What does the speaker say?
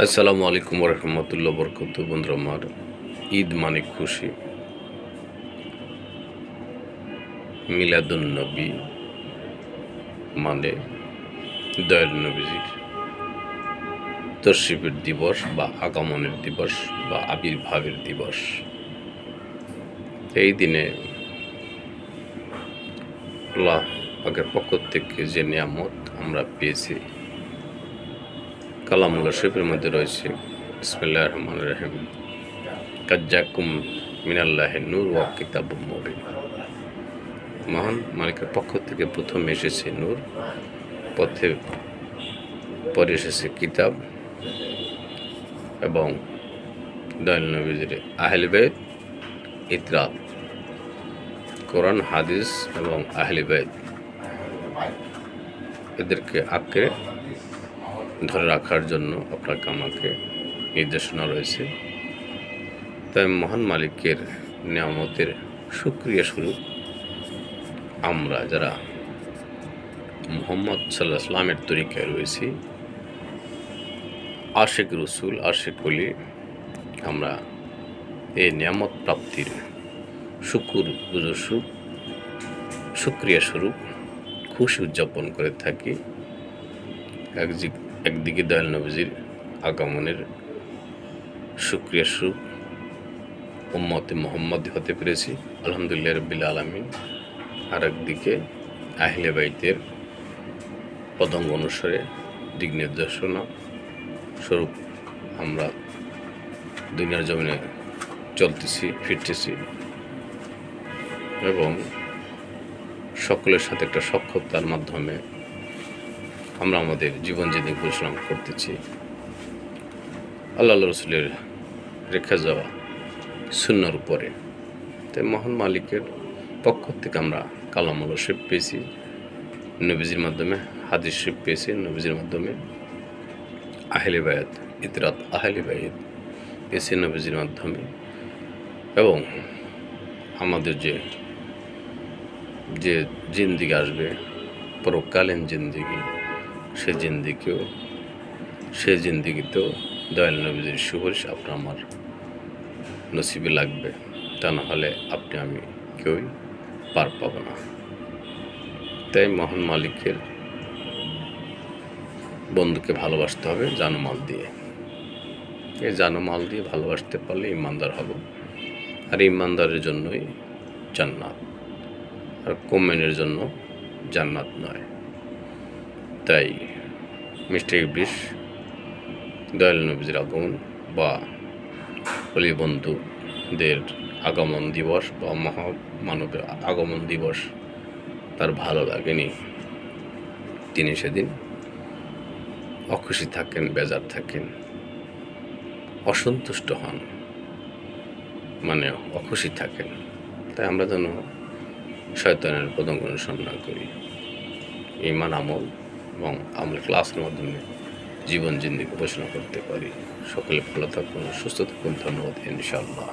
আসসালামু আলাইকুম রহমতুল্লাহ বরকত। বন্ধুরা আমার, ঈদ মানে খুশি, মিলাদুন্নবী মানে দয়াল নবীজির তশরিফের দিবস বা আগমনের দিবস বা আবির্ভাবের দিবস। এই দিনে আল্লাহ পাকের পক্ষ থেকে যে নিয়ামত আমরা পেয়েছি, কালামুল্লাহ শরীফের মধ্যে রয়েছে বিসমিল্লাহির রহমানির রহিম, কাজ্জাকুম মিনাল্লাহি নূর ওয়া কিতাবুম মুবিন। মহান মালিকের পক্ষ থেকে প্রথমে এসেছে নূর, পরে এসেছে কিতাব এবং দয়াল নবীজির আহলে বাইত, ইতরাত, কোরআন হাদিস এবং আহলে বাইত এদেরকে আঁকড়ে ধরে রাখার জন্য আপনাকে আমাকে নির্দেশনা রয়েছে। তাই মহান মালিকের নিয়ামতের শুকরিয়া স্বরূপ আমরা যারা মুহাম্মদ সাল্লাল্লাহু আলাইহি ওয়াসাল্লামের তরিকায় রয়েছি, আশিক রসুল, আশিক ওলি, আমরা এই নিয়ামত প্রাপ্তির শুকরিয়া স্বরূপ খুশি উদযাপন করে থাকি। একদিকে দয়াল নবীজির আগমনের শুকরিয়া স্বরূপ উম্মতে মুহাম্মদ হতে পেরেছি, আলহামদুলিল্লাহ রাব্বিল আলামিন। আর একদিকে আহলে বাইতের পদাঙ্গ অনুসারে দিক নির্দেশনা স্বরূপ আমরা দুনিয়ার জমিনে চলতেছি, ফিরতেছি এবং সকলের সাথে একটা সখ্যতার মাধ্যমে আমরা আমাদের জীবন জীবন পরিশ্রম করতেছি আল্লাহ রসুলের রেখে যাওয়া সুন্নাহর উপরে। তাই মহান মালিকের পক্ষ থেকে আমরা কালামুল্লাহ শরীফ পেয়েছি নবীজির মাধ্যমে, হাদিস শরীফ পেয়েছি নবীজির মাধ্যমে, আহলে বায়াত, ইতরাত আহলে বায়াত পেয়েছি নবীজির মাধ্যমে, এবং আমাদের যে জিন্দিগি আসবে, পরকালীন জিন্দিগি, সেই জিন্দিগিতেও দয়াল নবীজির সুপারিশ আপনার আমার নসিবে লাগবে। তা না হলে আপনি আমি কেউই পার পাবো না। তাই মহান মালিকের বন্ধুকে ভালোবাসতে হবে জানমাল দিয়ে। এই জানমাল দিয়ে ভালোবাসতে পারলে ইমানদার হব, আর ইমানদারের জন্যই জান্নাত, আর কমেনের জন্য জান্নাত নয়। তাই মিস্টার ইবলিস দয়াল নবীজির আগমন বা অলি বন্ধুদের আগমন দিবস বা মহামানবের আগমন দিবস তার ভালো লাগেনি। তিনি সেদিন অখুশি থাকেন, বেজার থাকেন, অসন্তুষ্ট হন, মানে অখুশি থাকেন। তাই আমরা যেন শয়তানের পদঙ্গ অনুসরণ না করি, ঈমান আমল এবং আমল ক্লাসের মাধ্যমে জীবন জিন্দিগি ঘোষণা করতে পারি। সকলে ভালো থাকুন, সুস্থ থাকুন। ধন্যবাদ ইনশাআল্লাহ।